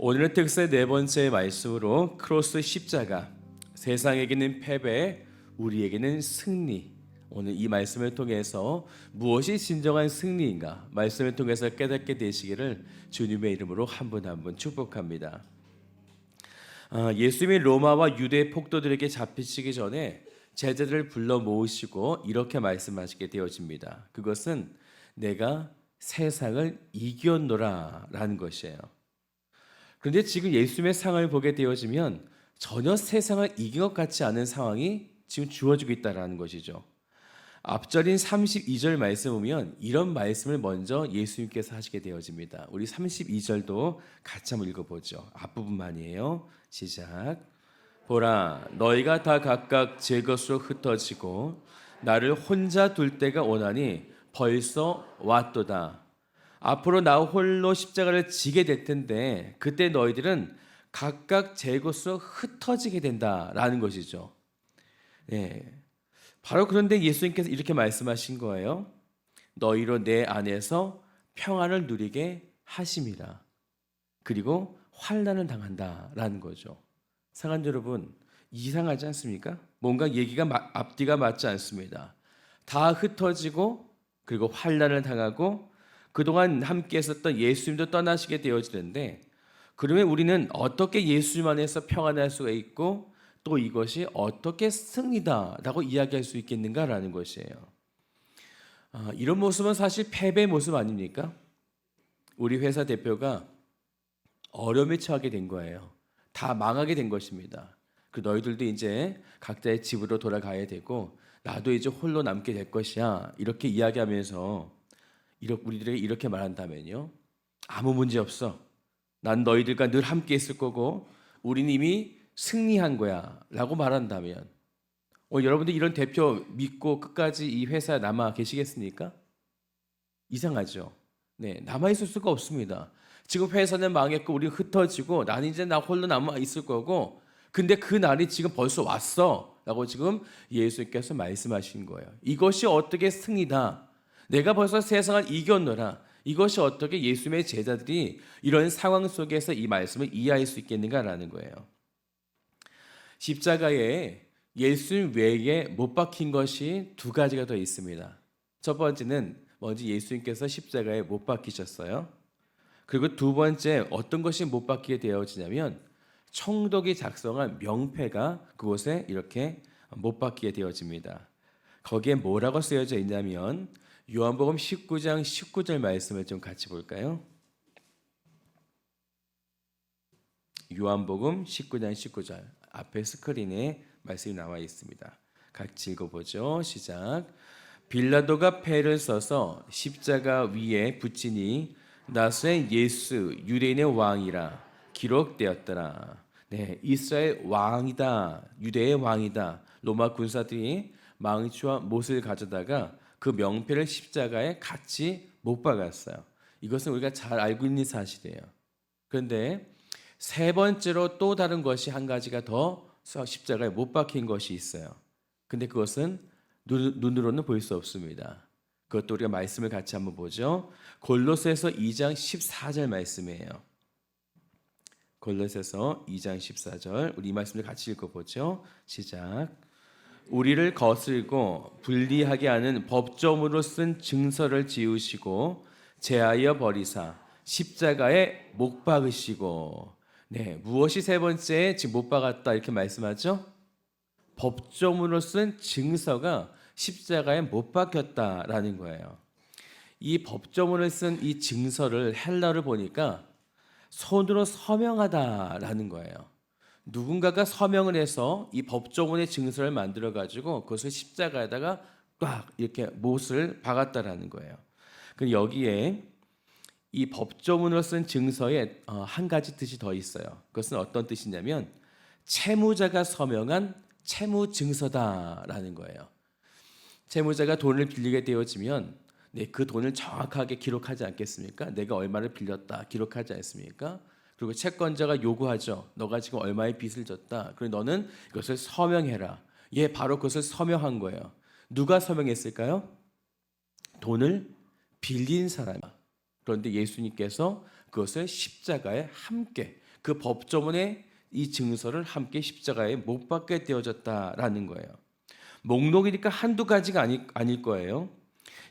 오늘은 특세 네 번째 말씀으로 크로스 십자가, 세상에게는 패배, 우리에게는 승리. 오늘 이 말씀을 통해서 무엇이 진정한 승리인가 말씀을 통해서 깨닫게 되시기를 주님의 이름으로 한 분 한 분 축복합니다. 예수님이 로마와 유대 폭도들에게 잡히시기 전에 제자들을 불러 모으시고 이렇게 말씀하시게 되어집니다. 그것은 내가 세상을 이겼노라 라는 것이에요. 그런데 지금 예수님의 상을 보게 되어지면 전혀 세상을 이긴 것 같지 않은 상황이 지금 주어지고 있다는 것이죠. 앞절인 32절 말씀 보면 이런 말씀을 먼저 예수님께서 하시게 되어집니다. 우리 32절도 같이 한번 읽어보죠. 앞부분만이에요. 시작. 보라, 너희가 다 각각 제 것으로 흩어지고 나를 혼자 둘 때가 오나니 벌써 왔도다. 앞으로 나 홀로 십자가를 지게 될 텐데 그때 너희들은 각각 제 것으로 흩어지게 된다라는 것이죠. 예. 바로 그런데 예수님께서 이렇게 말씀하신 거예요. 너희로 내 안에서 평안을 누리게 하심이라. 그리고 환난을 당한다라는 거죠. 사랑하는 여러분, 이상하지 않습니까? 뭔가 얘기가 앞뒤가 맞지 않습니다. 다 흩어지고 그리고 환난을 당하고 그동안 함께 했었던 예수님도 떠나시게 되어지는데 그러면 우리는 어떻게 예수님 안에서 평안할 수가 있고 또 이것이 어떻게 승리다라고 이야기할 수 있겠는가라는 것이에요. 이런 모습은 사실 패배의 모습 아닙니까? 우리 회사 대표가 어려움에 처하게 된 거예요. 다 망하게 된 것입니다. 그 너희들도 이제 각자의 집으로 돌아가야 되고 나도 이제 홀로 남게 될 것이야. 이렇게 이야기하면서 우리들에게 이렇게 말한다면요. 아무 문제 없어. 난 너희들과 늘 함께 있을 거고 우리는 이미 승리한 거야 라고 말한다면 여러분들 이런 대표 믿고 끝까지 이 회사에 남아 계시겠습니까? 이상하죠. 네, 남아 있을 수가 없습니다. 지금 회사는 망했고 우리 흩어지고 나는 이제 나 홀로 남아 있을 거고 근데 그 날이 지금 벌써 왔어 라고 지금 예수님께서 말씀하신 거예요. 이것이 어떻게 승리다. 내가 벌써 세상을 이겼노라. 이것이 어떻게 예수님의 제자들이 이런 상황 속에서 이 말씀을 이해할 수 있겠는가라는 거예요. 십자가에 예수님 외에 못 박힌 것이 두 가지가 더 있습니다. 첫 번째는 먼저 예수님께서 십자가에 못 박히셨어요. 그리고 두 번째 어떤 것이 못 박히게 되어지냐면 총독이 작성한 명패가 그곳에 이렇게 못 박히게 되어집니다. 거기에 뭐라고 쓰여져 있냐면 요한복음 19장 19절 말씀을 좀 같이 볼까요? 요한복음 19장 19절 앞에 스크린에 말씀이 나와 있습니다. 같이 읽어보죠. 시작. 빌라도가 패를 써서 십자가 위에 붙이니 나사렛 예수 유대인의 왕이라 기록되었더라. 네, 이스라엘 왕이다. 유대의 왕이다. 로마 군사들이 망치와 못을 가져다가 그 명패를 십자가에 같이 못 박았어요. 이것은 우리가 잘 알고 있는 사실이에요. 그런데 세 번째로 또 다른 것이 한 가지가 더 십자가에 못 박힌 것이 있어요. 근데 그것은 눈으로는 볼 수 없습니다. 그것도 우리가 말씀을 같이 한번 보죠. 골로새서 2장 14절 말씀이에요. 골로새서 2장 14절 우리 이 말씀을 같이 읽어보죠. 시작. 우리를 거슬고 불리하게 하는 법정으로 쓴 증서를 지우시고 제하여 버리사 십자가에 못 박으시고. 네, 무엇이 세 번째 지금 못 박았다 이렇게 말씀하죠? 법정으로 쓴 증서가 십자가에 못 박혔다라는 거예요. 이 법정으로 쓴 이 증서를 헬라어를 보니까 손으로 서명하다라는 거예요. 누군가가 서명을 해서 이 법조문의 증서를 만들어 가지고 그것을 십자가에다가 꽉 이렇게 못을 박았다라는 거예요. 그 여기에 이 법조문으로 쓴 증서에 한 가지 뜻이 더 있어요. 그것은 어떤 뜻이냐면 채무자가 서명한 채무 증서다라는 거예요. 채무자가 돈을 빌리게 되어지면 그 돈을 정확하게 기록하지 않겠습니까? 내가 얼마를 빌렸다 기록하지 않습니까? 그리고 채권자가 요구하죠. 너가 지금 얼마의 빚을 졌다. 그리고 너는 이것을 서명해라. 바로 그것을 서명한 거예요. 누가 서명했을까요? 돈을 빌린 사람. 그런데 예수님께서 그것을 십자가에 함께 그 법조문의 이 증서를 함께 십자가에 못 박게 되어졌다라는 거예요. 목록이니까 한두 가지가 아닐 거예요.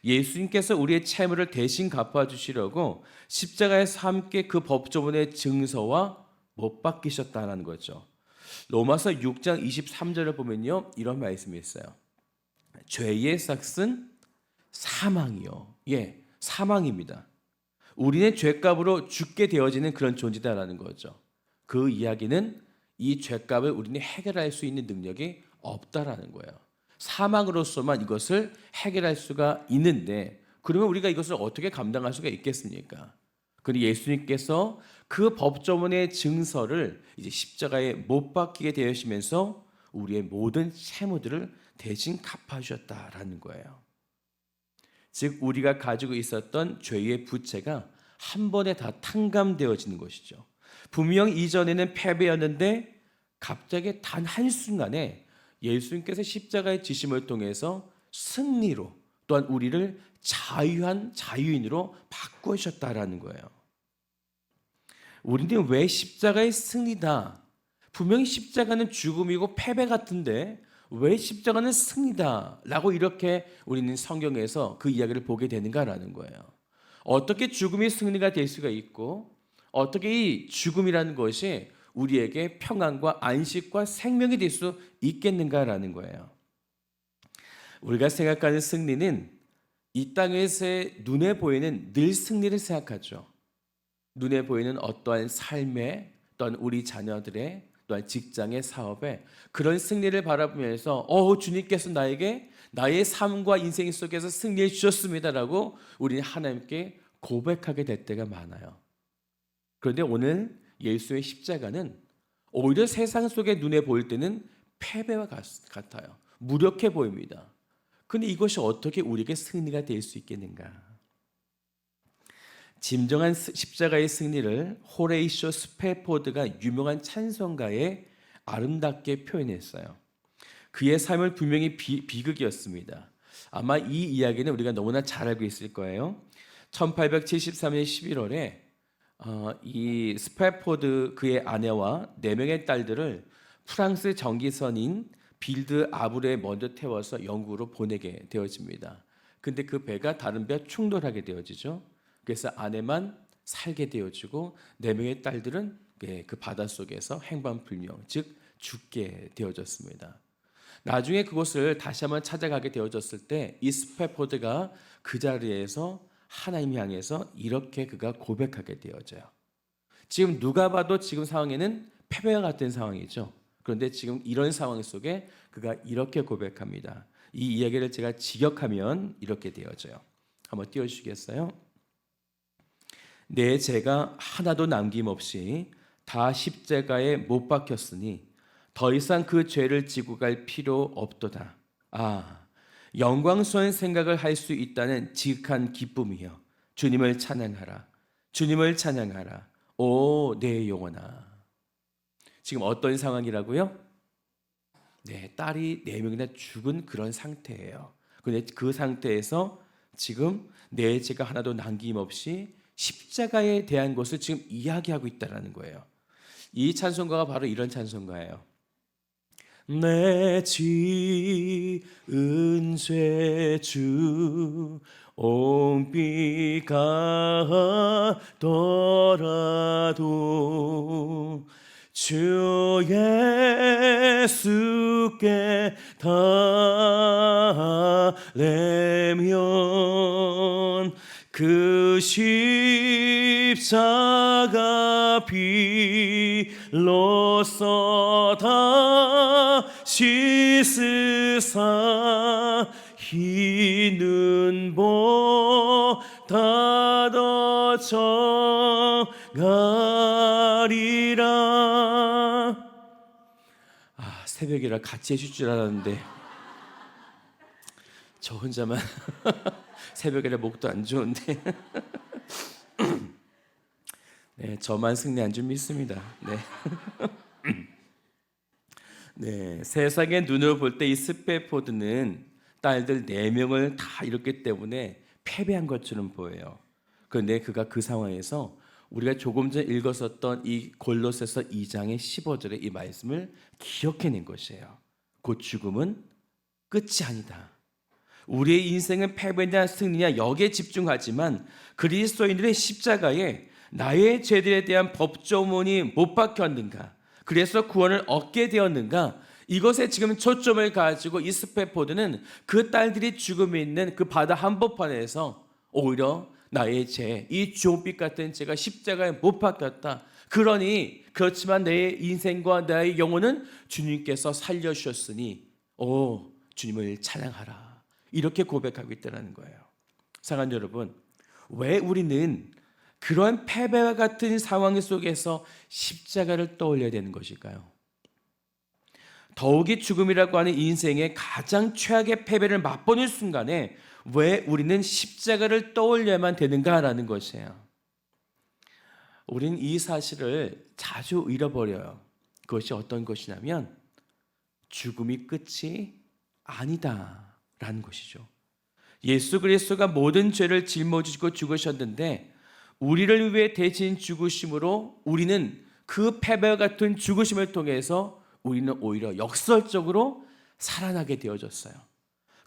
예수님께서 우리의 채무를 대신 갚아주시려고 십자가에서 함께 그 법조문의 증서와 못 박히셨다는 거죠. 로마서 6장 23절을 보면요, 이런 말씀이 있어요. 죄의 삭은 사망이요. 예, 사망입니다. 우리는 죄값으로 죽게 되어지는 그런 존재다라는 거죠. 그 이야기는 이 죄값을 우리는 해결할 수 있는 능력이 없다라는 거예요. 사망으로서만 이것을 해결할 수가 있는데, 그러면 우리가 이것을 어떻게 감당할 수가 있겠습니까? 그런데 예수님께서 그 법조문의 증서를 이제 십자가에 못 박히게 되시면서 우리의 모든 채무들을 대신 갚아주셨다라는 거예요. 즉 우리가 가지고 있었던 죄의 부채가 한 번에 다 탕감되어지는 것이죠. 분명히 이전에는 패배였는데 갑자기 단 한순간에 예수님께서 십자가의 지심을 통해서 승리로, 또한 우리를 자유한 자유인으로 바꾸셨다라는 거예요. 우리는 왜 십자가의 승리다, 분명히 십자가는 죽음이고 패배 같은데 왜 십자가는 승리다 라고 이렇게 우리는 성경에서 그 이야기를 보게 되는가라는 거예요. 어떻게 죽음이 승리가 될 수가 있고, 어떻게 이 죽음이라는 것이 우리에게 평안과 안식과 생명이 될 수 있겠는가라는 거예요. 우리가 생각하는 승리는 이 땅에서의 눈에 보이는 늘 승리를 생각하죠. 눈에 보이는 어떠한 삶에, 또한 우리 자녀들의, 또한 직장의 사업에 그런 승리를 바라보면서 주님께서 나에게 나의 삶과 인생 속에서 승리해 주셨습니다라고 우리는 하나님께 고백하게 될 때가 많아요. 그런데 오늘 예수의 십자가는 오히려 세상 속에 눈에 보일 때는 패배와 같아요. 무력해 보입니다. 그런데 이것이 어떻게 우리에게 승리가 될 수 있겠는가? 진정한 십자가의 승리를 호레이쇼 스페포드가 유명한 찬송가에 아름답게 표현했어요. 그의 삶을 분명히 비극이었습니다. 아마 이 이야기는 우리가 너무나 잘 알고 있을 거예요. 1873년 11월에 이 스페포드 그의 아내와 4명의 딸들을 프랑스 전기선인 빌드 아브레에 먼저 태워서 영국으로 보내게 되어집니다. 근데 그 배가 다른 배와 충돌하게 되어지죠. 그래서 아내만 살게 되어지고 4명의 딸들은 그 바닷속에서 행방불명, 즉 죽게 되어졌습니다. 나중에 그곳을 다시 한번 찾아가게 되어졌을 때 이 스페포드가 그 자리에서 하나님 향해서 이렇게 그가 고백하게 되어져요. 지금 누가 봐도 지금 상황에는 패배와 같은 상황이죠. 그런데 지금 이런 상황 속에 그가 이렇게 고백합니다. 이 이야기를 제가 직역하면 이렇게 되어져요. 한번 띄워주시겠어요? 내 죄가 하나도 남김없이 다 십자가에 못 박혔으니 더 이상 그 죄를 지고 갈 필요 없도다. 영광스러운 생각을 할 수 있다는 지극한 기쁨이여, 주님을 찬양하라. 주님을 찬양하라. 오 내 영혼아. 지금 어떤 상황이라고요? 네, 딸이 4명이나 죽은 그런 상태예요. 그런데 그 상태에서 지금 내 죄가 하나도 남김없이 십자가에 대한 것을 지금 이야기하고 있다는 거예요. 이 찬송가가 바로 이런 찬송가예요. 내 지은 죄 주 옹비 가더라도 주 예수께 달래면 그 십자가 비로소 다 씻으사 흰 눈보다 더 정하리라. 새벽이라 같이 해줄 줄 알았는데 저 혼자만 새벽이라 목도 안 좋은데 네, 저만 승리 안 좀 믿습니다. 네. 네, 세상의 눈으로 볼 때 이 스페포드는 딸들 4명을 다 잃었기 때문에 패배한 것처럼 보여요. 그런데 그가 그 상황에서 우리가 조금 전 읽었었던 이 골로새서 2장의 15절의 이 말씀을 기억해낸 것이에요. 곧 죽음은 끝이 아니다. 우리의 인생은 패배냐 승리냐 여기에 집중하지만 그리스도인들의 십자가에 나의 죄들에 대한 법조문이 못 박혔는가, 그래서 구원을 얻게 되었는가, 이것에 지금 초점을 가지고 이 스페포드는 그 딸들이 죽음에 있는 그 바다 한복판에서 오히려 나의 죄, 이 주홍빛 같은 죄가 십자가에 못 박혔다. 그러니 그렇지만 내 인생과 나의 영혼은 주님께서 살려주셨으니 주님을 찬양하라. 이렇게 고백하고 있다는 거예요. 사랑하는 여러분, 왜 우리는 그런 패배와 같은 상황 속에서 십자가를 떠올려야 되는 것일까요? 더욱이 죽음이라고 하는 인생의 가장 최악의 패배를 맛보는 순간에 왜 우리는 십자가를 떠올려야만 되는가라는 것이에요. 우리는 이 사실을 자주 잃어버려요. 그것이 어떤 것이냐면 죽음이 끝이 아니다라는 것이죠. 예수 그리스도가 모든 죄를 짊어지고 죽으셨는데 우리를 위해 대신 죽으심으로 우리는 그 패배와 같은 죽으심을 통해서 우리는 오히려 역설적으로 살아나게 되어졌어요.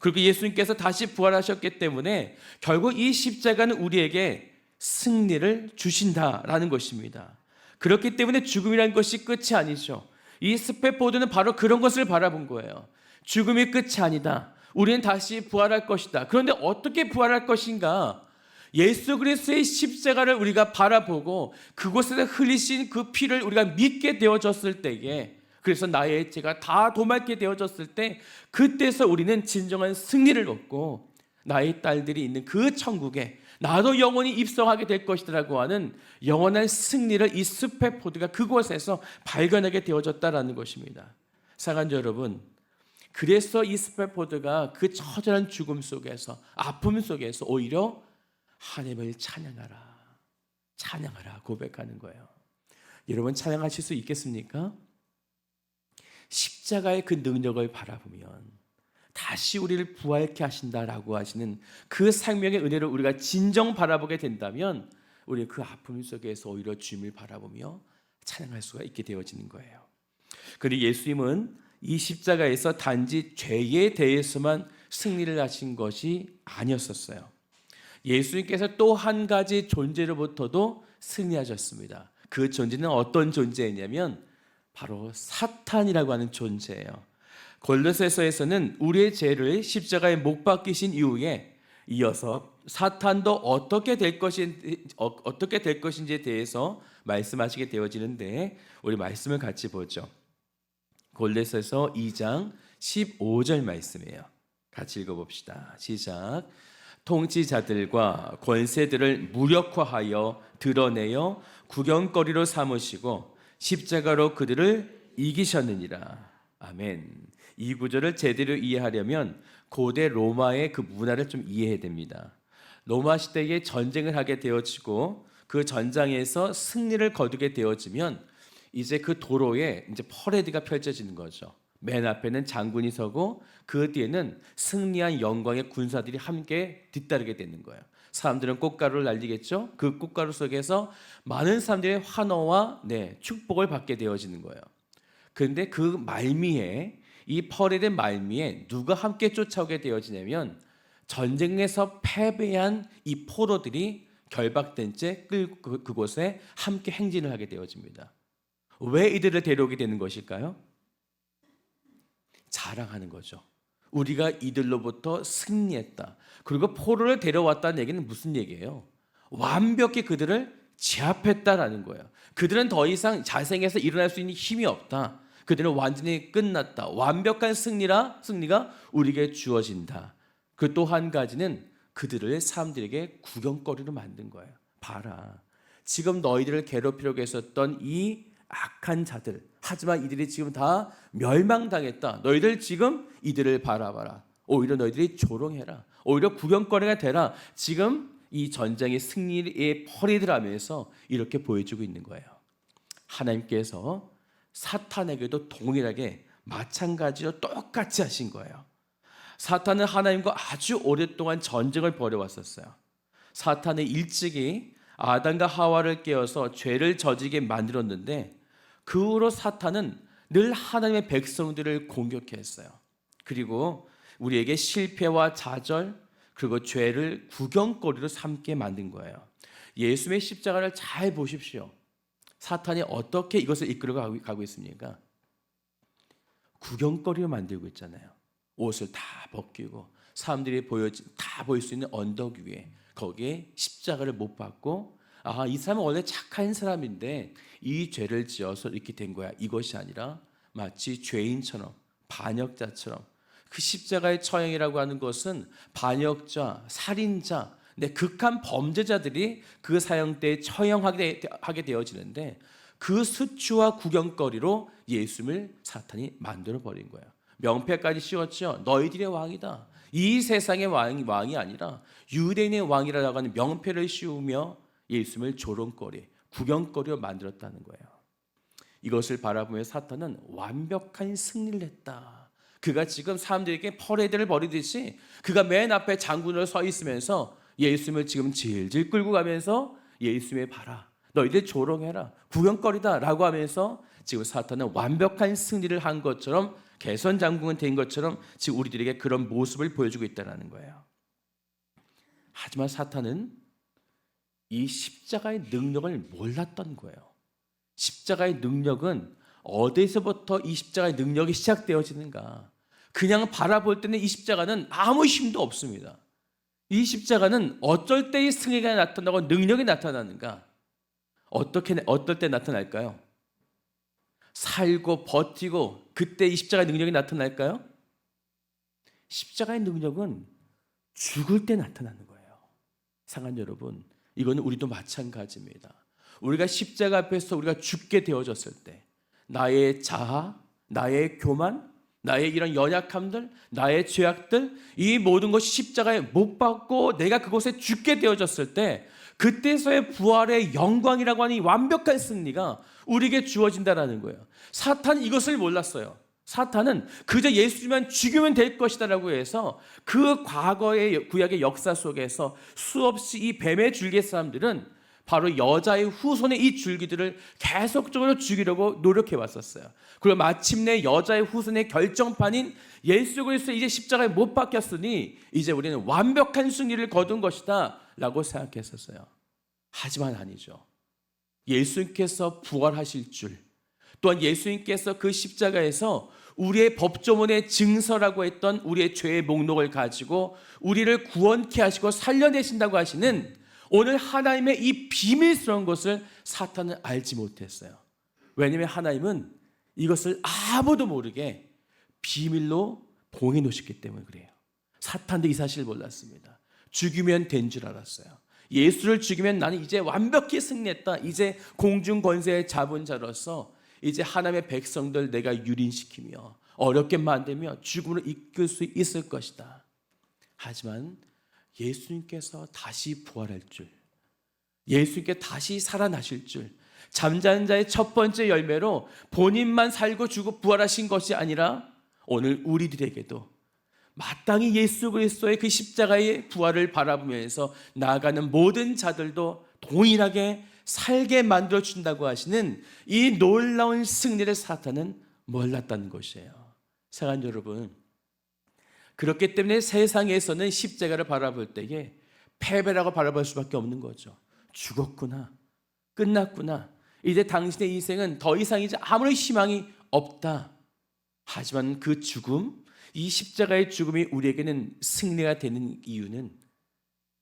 그리고 예수님께서 다시 부활하셨기 때문에 결국 이 십자가는 우리에게 승리를 주신다라는 것입니다. 그렇기 때문에 죽음이라는 것이 끝이 아니죠. 이 스페포드는 바로 그런 것을 바라본 거예요. 죽음이 끝이 아니다. 우리는 다시 부활할 것이다. 그런데 어떻게 부활할 것인가? 예수 그리스도의 십자가를 우리가 바라보고 그곳에서 흘리신 그 피를 우리가 믿게 되어졌을 때에, 그래서 나의 죄가 다 도말게 되어졌을 때, 그때서 우리는 진정한 승리를 얻고 나의 딸들이 있는 그 천국에 나도 영원히 입성하게 될 것이라고 하는 영원한 승리를 이 스페포드가 그곳에서 발견하게 되어졌다라는 것입니다. 사랑하는 여러분, 그래서 이 스페포드가 그 처절한 죽음 속에서, 아픔 속에서 오히려 하나님을 찬양하라, 찬양하라 고백하는 거예요. 여러분, 찬양하실 수 있겠습니까? 십자가의 그 능력을 바라보면 다시 우리를 부활케 하신다라고 하시는 그 생명의 은혜를 우리가 진정 바라보게 된다면 우리는 그 아픔 속에서 오히려 주님을 바라보며 찬양할 수가 있게 되어지는 거예요. 그리고 예수님은 이 십자가에서 단지 죄에 대해서만 승리를 하신 것이 아니었었어요. 예수님께서 또 한 가지 존재로부터도 승리하셨습니다. 그 존재는 어떤 존재였냐면 바로 사탄이라고 하는 존재예요. 골로새서에서는 우리의 죄를 십자가에 못 박히신 이후에 이어서 사탄도 어떻게 될 것인지에 대해서 말씀하시게 되어지는데 우리 말씀을 같이 보죠. 골로새서 2장 15절 말씀이에요. 같이 읽어봅시다. 시작. 통치자들과 권세들을 무력화하여 드러내어 구경거리로 삼으시고 십자가로 그들을 이기셨느니라. 아멘. 이 구절을 제대로 이해하려면 고대 로마의 그 문화를 좀 이해해야 됩니다. 로마 시대에 전쟁을 하게 되어지고 그 전장에서 승리를 거두게 되어지면 이제 그 도로에 이제 퍼레이드가 펼쳐지는 거죠. 맨 앞에는 장군이 서고 그 뒤에는 승리한 영광의 군사들이 함께 뒤따르게 되는 거예요. 사람들은 꽃가루를 날리겠죠. 그 꽃가루 속에서 많은 사람들의 환호와 축복을 받게 되어지는 거예요. 그런데 그 말미에, 이 퍼레이드 말미에 누가 함께 쫓아오게 되어지냐면 전쟁에서 패배한 이 포로들이 결박된 채 그곳에 함께 행진을 하게 되어집니다. 왜 이들을 데려오게 되는 것일까요? 자랑하는 거죠. 우리가 이들로부터 승리했다. 그리고 포로를 데려왔다는 얘기는 무슨 얘기예요? 완벽히 그들을 제압했다라는 거예요. 그들은 더 이상 자생해서 일어날 수 있는 힘이 없다. 그들은 완전히 끝났다. 완벽한 승리가 우리에게 주어진다. 그 또 한 가지는 그들을 사람들에게 구경거리로 만든 거예요. 봐라, 지금 너희들을 괴롭히려고 했었던 이 악한 자들, 하지만 이들이 지금 다 멸망당했다. 너희들 지금 이들을 바라봐라. 오히려 너희들이 조롱해라. 오히려 구경거리가 되라. 지금 이 전쟁의 승리의 퍼레이드라면서 이렇게 보여주고 있는 거예요. 하나님께서 사탄에게도 동일하게 마찬가지로 똑같이 하신 거예요. 사탄은 하나님과 아주 오랫동안 전쟁을 벌여왔었어요. 사탄은 일찍이 아담과 하와를 깨어서 죄를 저지게 만들었는데 그 후로 사탄은 늘 하나님의 백성들을 공격했어요. 그리고 우리에게 실패와 좌절 그리고 죄를 구경거리로 삼게 만든 거예요. 예수님의 십자가를 잘 보십시오. 사탄이 어떻게 이것을 이끌어가고 있습니까? 구경거리로 만들고 있잖아요. 옷을 다 벗기고 사람들이 다 보일 수 있는 언덕 위에 거기에 십자가를 못 박고 이 사람은 원래 착한 사람인데 이 죄를 지어서 이렇게 된 거야. 이것이 아니라 마치 죄인처럼 반역자처럼 그 십자가의 처형이라고 하는 것은 반역자, 살인자, 극한 범죄자들이 그 사형 때 처형하게 되어지는데 그 수치와 구경거리로 예수님을 사탄이 만들어 버린 거예요. 명패까지 씌웠죠. 너희들의 왕이다. 이 세상의 왕이 아니라 유대인의 왕이라고 하는 명패를 씌우며 예수님을 조롱거리, 구경거리로 만들었다는 거예요. 이것을 바라보며 사탄은 완벽한 승리를 했다. 그가 지금 사람들에게 퍼레이드를 벌이듯이 그가 맨 앞에 장군으로 서 있으면서 예수님을 지금 질질 끌고 가면서 예수님의 봐라. 너희들 조롱해라. 구경거리다 라고 하면서 지금 사탄은 완벽한 승리를 한 것처럼 개선장군은 된 것처럼 지금 우리들에게 그런 모습을 보여주고 있다는 거예요. 하지만 사탄은 이 십자가의 능력을 몰랐던 거예요. 십자가의 능력은 어디서부터 이 십자가의 능력이 시작되어지는가? 그냥 바라볼 때는 이 십자가는 아무 힘도 없습니다. 이 십자가는 어쩔 때 이 승리가 나타나고 능력이 나타나는가? 어떨 때 나타날까요? 살고 버티고 그때 이 십자가의 능력이 나타날까요? 십자가의 능력은 죽을 때 나타나는 거예요. 사랑하는 여러분, 이거는 우리도 마찬가지입니다. 우리가 십자가 앞에서 우리가 죽게 되어졌을 때 나의 자아, 나의 교만, 나의 이런 연약함들, 나의 죄악들 이 모든 것이 십자가에 못 박고 내가 그곳에 죽게 되어졌을 때 그때서의 부활의 영광이라고 하는 이 완벽한 승리가 우리에게 주어진다는 거예요. 사탄은 이것을 몰랐어요. 사탄은 그저 예수님만 죽이면 될 것이다라고 해서 그 과거의 구약의 역사 속에서 수없이 이 뱀의 줄기 사람들은 바로 여자의 후손의 이 줄기들을 계속적으로 죽이려고 노력해 왔었어요. 그리고 마침내 여자의 후손의 결정판인 예수 그리스도 이제 십자가에 못 박혔으니 이제 우리는 완벽한 승리를 거둔 것이다 라고 생각했었어요. 하지만 아니죠. 예수님께서 부활하실 줄, 또한 예수님께서 그 십자가에서 우리의 법조문의 증서라고 했던 우리의 죄의 목록을 가지고 우리를 구원케 하시고 살려내신다고 하시는 오늘 하나님의 이 비밀스러운 것을 사탄은 알지 못했어요. 왜냐하면 하나님은 이것을 아무도 모르게 비밀로 봉해 놓으셨기 때문에 그래요. 사탄도 이 사실을 몰랐습니다. 죽이면 된 줄 알았어요. 예수를 죽이면 나는 이제 완벽히 승리했다. 이제 공중 권세의 잡은 자로서 이제 하나님의 백성들 내가 유린시키며 어렵게 만들며 죽음으로 이끌 수 있을 것이다. 하지만 예수님께서 다시 부활할 줄, 예수님께 다시 살아나실 줄, 잠자는 자의 첫 번째 열매로 본인만 살고 죽고 부활하신 것이 아니라 오늘 우리들에게도 마땅히 예수 그리스도의 그 십자가의 부활을 바라보면서 나아가는 모든 자들도 동일하게 살게 만들어준다고 하시는 이 놀라운 승리를 사탄은 몰랐다는 것이에요. 사랑하는 여러분, 그렇기 때문에 세상에서는 십자가를 바라볼 때에 패배라고 바라볼 수밖에 없는 거죠. 죽었구나, 끝났구나, 이제 당신의 인생은 더 이상 이제 아무런 희망이 없다. 하지만 그 죽음, 이 십자가의 죽음이 우리에게는 승리가 되는 이유는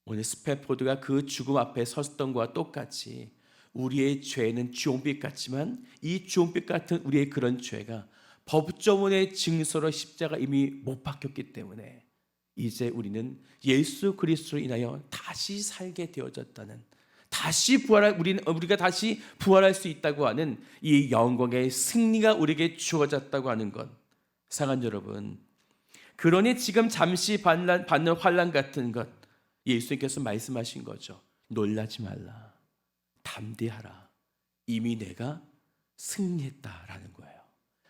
오늘 스패포드가 그 죽음 앞에 섰던 것과 똑같이 우리의 죄는 주홍빛 같지만 이 주홍빛 같은 우리의 그런 죄가 법조문의 증서로 십자가 이미 못 박혔기 때문에 이제 우리는 예수 그리스도로 인하여 다시 살게 되어졌다는, 다시 우리가 다시 부활할 수 있다고 하는 이 영광의 승리가 우리에게 주어졌다고 하는 것. 사랑하는 여러분, 그러니 지금 잠시 받는 환난 같은 것 예수님께서 말씀하신 거죠. 놀라지 말라, 담대하라, 이미 내가 승리했다라는 거예요.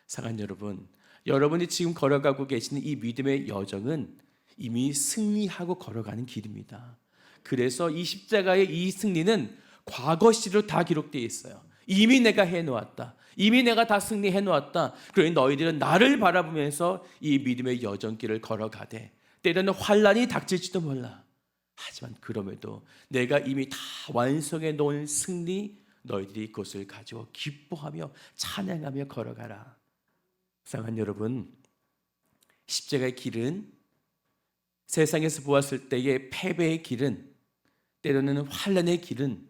사랑하는 여러분, 여러분이 지금 걸어가고 계시는 이 믿음의 여정은 이미 승리하고 걸어가는 길입니다. 그래서 이 십자가의 이 승리는 과거 시로 다 기록되어 있어요. 이미 내가 해놓았다. 이미 내가 다 승리해놓았다. 그러니 너희들은 나를 바라보면서 이 믿음의 여정길을 걸어가되 때로는 환란이 닥칠지도 몰라. 하지만 그럼에도 내가 이미 다 완성해 놓은 승리, 너희들이 그것을 가지고 기뻐하며 찬양하며 걸어가라. 사랑하는 여러분, 십자가의 길은, 세상에서 보았을 때의 패배의 길은, 때로는 환란의 길은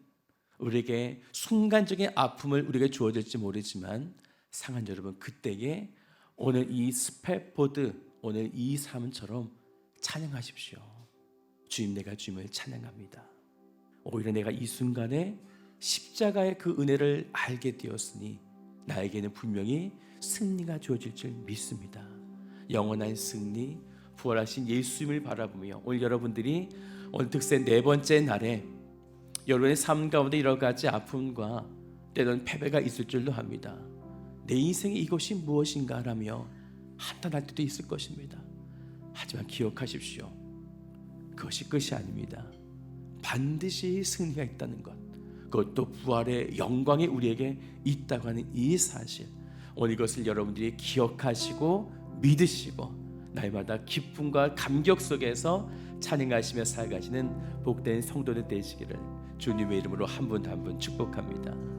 우리에게 순간적인 아픔을 우리에게 주어질지 모르지만, 사랑하는 여러분, 그때에 오늘 이 스패포드, 오늘 이 삶처럼 찬양하십시오. 주님, 내가 주님을 찬양합니다. 오히려 내가 이 순간에 십자가의 그 은혜를 알게 되었으니 나에게는 분명히 승리가 주어질 줄 믿습니다. 영원한 승리, 부활하신 예수님을 바라보며 오늘 여러분들이 오늘 득세 네 번째 날에 여러분의 삶 가운데 여러 가지 아픔과 때로는 패배가 있을 줄로 합니다. 내 인생의 이것이 무엇인가 라며 한탄할 때도 있을 것입니다. 하지만 기억하십시오. 그것이 끝이 아닙니다. 반드시 승리가 있다는 것, 그것도 부활의 영광이 우리에게 있다고 하는 이 사실, 오늘 이것을 여러분들이 기억하시고 믿으시고 날마다 기쁨과 감격 속에서 찬양하시며 살아가시는 복된 성도들 되시기를 주님의 이름으로 한 분 한 분 축복합니다.